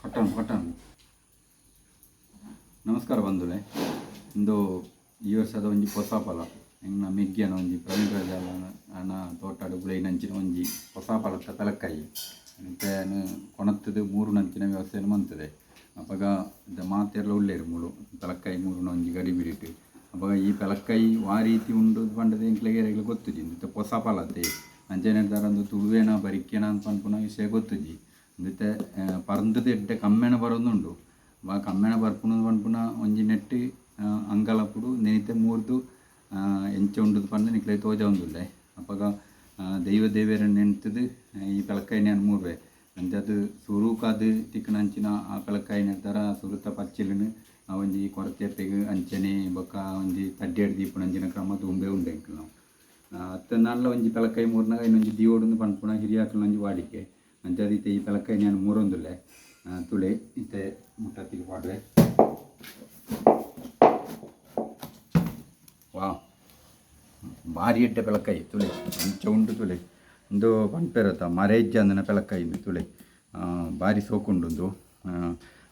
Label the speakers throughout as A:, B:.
A: Curtain ನಮಸ್ಕಾರ ಬಂಧುಲೆ ಇಂದು ಈ ವರ್ಷದ ಒಂಜಿ ಹೊಸ ಫಲ ಎಂಗ್ನ ಮೆಗ್ಗಿಯನ ಒಂಜಿ ಪ್ರವೀಣ್ ರಾಜ ಅಣ್ಣ ತೋಟಡು ಬುಲೈನಂಚಿನ ಒಂಜಿ ಹೊಸ ಫಲದ ತಲಕಾಯಿ ಮತ್ತೆ ಕೊಣತ್ತದು ಮೂರು ನಂಚಿನ ವ್ಯವಸ್ಥೆಯನ್ನು ಮಂತದೆ ಅವಾಗ ಮಾತೆಲ್ಲ ಒಳ್ಳೆಯರು ಮೂಳು ತಲಕಾಯಿ ಮೂರು ಒಂಜಿ ಗಡಿ ಬಿಡಿಟ್ಟು ಅವಾಗ ಈ ತಲಕಾಯಿ ವಾ ರೀತಿ ಉಂಡು ಪಂಡದ ಎಂಕ್ಲೆಗೆರೆಗಳು ಗೊತ್ತುಜಿ ಮತ್ತೆ ಹೊಸ ಫಲತೆ ಅಂಚೆನೆಡ್ದಾರಂದು ತುಳುವೇನ ಬರಿಕೆನ ಅಂತ ಅನ್ಪುನ ವಿಷಯ ಗೊತ್ತುಜಿ ಮತ್ತೆ ಪರಂದದ ಎಡ್ಡೆ ಕಮ್ಮೆನ ಬರೋದುಂಡು ಕಮ್ಮೆನ ಬರ್ಪುನ ಪನ್ಪುನ ಒಂಜಿ ನೆಟ್ಟು ಅಂಗಲಪುಡು ನೆನಿತೆ ಮೂರ್ದು ಎಂಚೆ ಉಂಡು ಪಂಡ ನಿಕ್ಲೆ ತೋಜ ಉಂದುಲ್ಲೆ ಅವಾಗ ದೈವ ದೇವೇರ ನೆನ್ತದು ಈ ಪೆಲಕಾಯಿ ನಾನು ಮೂರ್ವೆ ಅಂಚೆ ಅದು ಸುರುಕಾದು ತಿಕ್ಕನಂಚಿನ ಆ ಪೆಲಕಾಯಿ ನೆಡ್ತಾರ ಸುರುತ ಪಚ್ಚಿಲನು ಒಂಜಿ ಕೊರತೆಪ್ಪೆಗೆ ಅಂಚನೆ ಬೊಕ್ಕ ಒಂಜಿ ತಡ್ಡೆಡ್ ದೀಪುನಂಚಿನ ಕ್ರಮ ತುಂಬೆ ಉಂಡೆ ನಾವು ಅತ್ತನಾಳ ಒಂಜಿ ಪೆಲಕಾಯಿ ಮೂರ್ನಾಗ ಇನ್ನೊಂಜಿ ದೀವೋಡು ಪನ್ಪುನ ಹಿರಿಯಾಕಲ್ ಒಂಜಿ ವಾಡಿಕೆ ಅಂಚೆ ಅದೀತೆ ಈ ಪೆಲಕಾಯಿ ನಾನು ಮೂರೊಂದುಲ್ಲೆ ತುಳೆ ಇತ್ತೆ ಮುಟ್ಟತ್ತಿಗೆ ಪಾಡ್ರೆ ವಾ ಭಾರಿ ಎಡ್ಡೆ ಪೆಲಕಾಯಿ ತುಳೆ ಅಂಚೆ ಉಂಡು ತುಳೆ ಒಂದು ಪಂಪೆರತ್ತ ಮರೇಜ್ಜ ಅಂದನ ಪೆಲಕಾಯಿ ತುಳೆ ಭಾರಿ ಸೋಕುಂಡು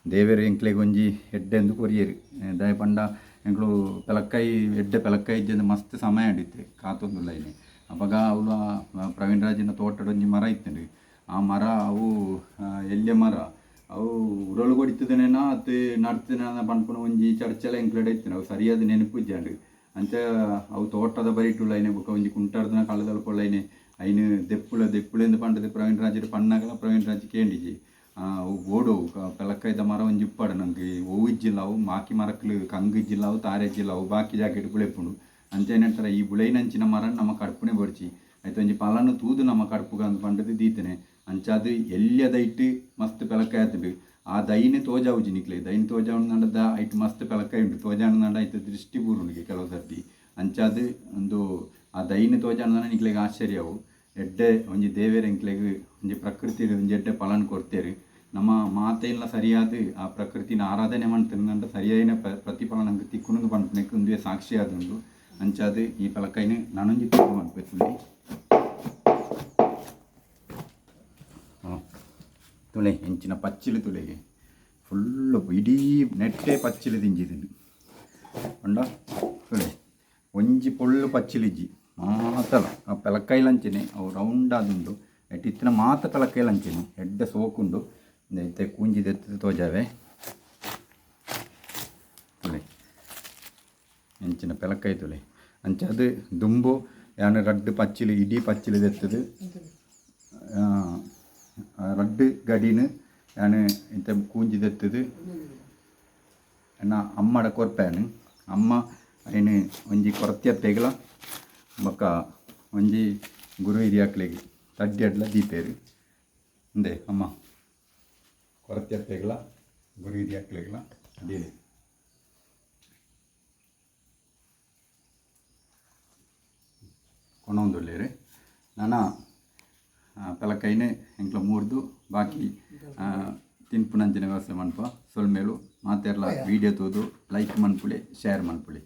A: ದೇವೇರು ಎಂಕ್ಲೆಗೆ ಒಂಜಿ ಎಡ್ಡೆ ಎಂದು ಕೊರಿಯರು ದಯ ಪಂಡ ಎಂಕ್ಲು ಪೆಲಕಾಯಿ ಎಡ್ಡೆ ಪೆಲಕಾಯಿ ಇದ್ದ ಮಸ್ತ್ ಸಮಯ ಆಡಿತ್ತು ಕಾತೊಂದುಲ್ಲ ಇಲ್ಲಿ ಅವಾಗ ಅವಳು ಪ್ರವೀಣ್ ರಾಜಿನ ತೋಟದ ಒಂಜಿ ಮರ ಇತ್ತು ಆ ಮರ ಅವು ಎಲ್ಯ ಮರ ಅವು ಉರಳು ಕೊಡಿತದೇನೇನೋ ಅದು ನಡ್ತೇನೆ ಪನ್ಪುನ ಒಂಜಿ ಚರ್ಚೆಲ್ಲ ಎಂಕ್ಲೆಡೆ ಇತ್ತು ಅವು ಸರಿಯಾದ ನೆನಪು ಇಜ್ಜಾಂಡು ಅಂಚ ಅವು ತೋಟದ ಬರಿಟುಳ್ಳೈನೆ ಬೊಕ್ಕ ಒಂಜಿ ಕುಂಟಾರ್ದನ ಕಳೆದಲ್ಕೊಳ್ಳೈನೆ ಐನು ದೆಪ್ಪುಳೆಂದು ಪಂಡದ ಪ್ರವೀಣ್ ರಾಜರು ಪಣ್ಣಾಗಲ ಪ್ರವೀಣ್ ರಾಜ್ ಕೇಂಡಿಜಿ ಅವು ಓಡೋವು ಪೆಲಕಾಯ್ದ ಮರ ಒಂಜಿ ಇಪ್ಪಾಡು ನಂಗೆ ಓವು ಇಜ್ಜಿಲ್ಲ ಅವು ಬಾಕಿ ಮರಕ್ಲು ಕಂಗು ಇಜ್ಜಿಲ್ಲ ಅವು ತಾರೆ ಇಜ್ಜಿಲ್ಲ ಅವು ಬಾಕಿ ಜಾಕೆಟ್ ಬುಳೆಪುಂಡು ಅಂಚೇನೇಳ್ತಾರೆ ಈ ಬುಳೈನಂಚಿನ ಮರ ನಮ್ಮ ಕಡ್ಪುನೆ ಬರ್ಚಿ ಆಯ್ತು ಒಂಜಿ ಪಲನು ತೂದು ನಮ್ಮ ಕಡ್ಪುಗ ಅಂತ ಪಂಡದು ದೀತನೆ ಅಂಚ ಅದು ಎಲ್ಯದೈಟ್ ಮಸ್ತ್ ಪೆಲಕಾಯಿ ಆತುಂಡು ಆ ದೈನೆ ತೋಜಾವುಜಿ ನಿಕ್ಲೆ ದೈನ್ ತೋಜಾವಣ್ ನಂಡದ ಐಟ್ ಮಸ್ತ್ ಪೆಲಕಾಯಿ ಉಂಟು ತೋಜಾಣ ನಂಡ ಐತೆ ದೃಷ್ಟಿ ಪೂರುನಿಗೆ ಕೆಲವು ಸರ್ತಿ ಅಂಚ ಅದು ಒಂದು ಆ ದೈನೆ ತೋಜಾಣ ನಿಕ್ಲೆಗೆ ಆಶ್ಚರ್ಯವು ಎಡ್ಡೆ ಒಂಜಿ ದೇವೇರ ಎಂಕ್ಲೆಗೆ ಒಂಜಿ ಪ್ರಕೃತಿ ಒಂಜಿ ಎಡ್ಡೆ ಫಲನ್ ಕೊಡ್ತೇರು ನಮ್ಮ ಮಾತೆಲ್ಲ ಸರಿಯಾದ ಆ ಪ್ರಕೃತಿನ ಆರಾಧನೆ ಮಾಡ್ತಿರಂತ ಸರಿಯಾದ ಪ್ರತಿಫಲ ನಂಗೆ ತಿಕ್ಕುನದು ಪಂಪನಕ್ಕೆ ಒಂದೇ ಸಾಕ್ಷಿ ಆದುಂಡು ಅಂಚಾದು ಈ ಪೆಲಕಾಯಿನ ನಾನೊಂಜಿ ತಿಕ್ಕು ಮಾಡ್ಬೇಕು ತುಳೆ ಹೆಂಚಿನ ಪಚ್ಚಿಲು ತುಳೆಗೆ ಫುಲ್ಲು ಇಡೀ ನೆಟ್ಟೆ ಪಚ್ಚಿಲು ತಿಂಜಿದ್ದೀನಿ ಅಂಡ ತುಳೆ ಒಂಜಿ ಪೊಳ್ಳು ಪಚ್ಚಿಲಿಜ್ಜಿ ಮಾತಲ್ಲ ಆ ಪೆಲಕಾಯಿಲಂಚೆನೆ ಅವು ರೌಂಡ್ ಆದುಂಡು ಎಟ್ಟಿತ್ತಿನ ಮಾತ ಪೆಲಕಾಯಿಲಂಚೆನೆ ಎಡ್ಡೆ ಸೋಕುಂಡು ಐತೆ ಕೂಂಜಿದೆತ್ತು ತೋಜಾವೆ ತುಳೆ ಹೆಂಚಿನ ಪೆಲಕಾಯಿ ತುಳೆ ಅಂಚೆ ಅದು ದುಂಬು ಯಾನು ರಡ್ಡು ಪಚ್ಚಿಲು ಇಡೀ ಪಚ್ಚಿಲು ದೆತ್ತದು ರಡ್ಡು ಗಡಿನು ಯಾನು ಇಂತ ಕೂಂಜಿದೆತ್ತದು ಎನ್ನ ಅಮ್ಮಡ ಕೊರ್ಪೇನು ಅಮ್ಮ ಐನು ಒಂಜಿ ಕೊರತೆಪ್ಪೆಗಳ ಬೊಕ್ಕ ಒಂಜಿ ಗುರು ಹಿರಿಯಾಕ್ಲೆಗೆ ತಡ್ಡೆಡ್ಲ ದೀಪೇರು ಅಂದೆ ಅಮ್ಮ ಕೊರತೆಪ್ಪೆಗಳ ಗುರು ಹಿರಿಯಾಕ್ಲೆಗಳ ಅಡಿಯಲ್ಲಿ ಕೊಣೊಂದುಲ್ಲೇರು ನಾನು ಪೆಲಕಾಯಿನೇ ಎಂಕ್ಲ ಮೂರ್ದು ಬಾಕಿ ತಿನ್ಪುನಂಚಿನ ವ್ಯವಸ್ಥೆ ಮನ್ಪ ಸೊಲ್ಮೇಲು ಮಾತೆರ್ಲ ವೀಡಿಯೋ ತೋದು ಲೈಕ್ ಮನ್ಪುಳೆ ಶೇರ್ ಮನ್ಪುಳೆ.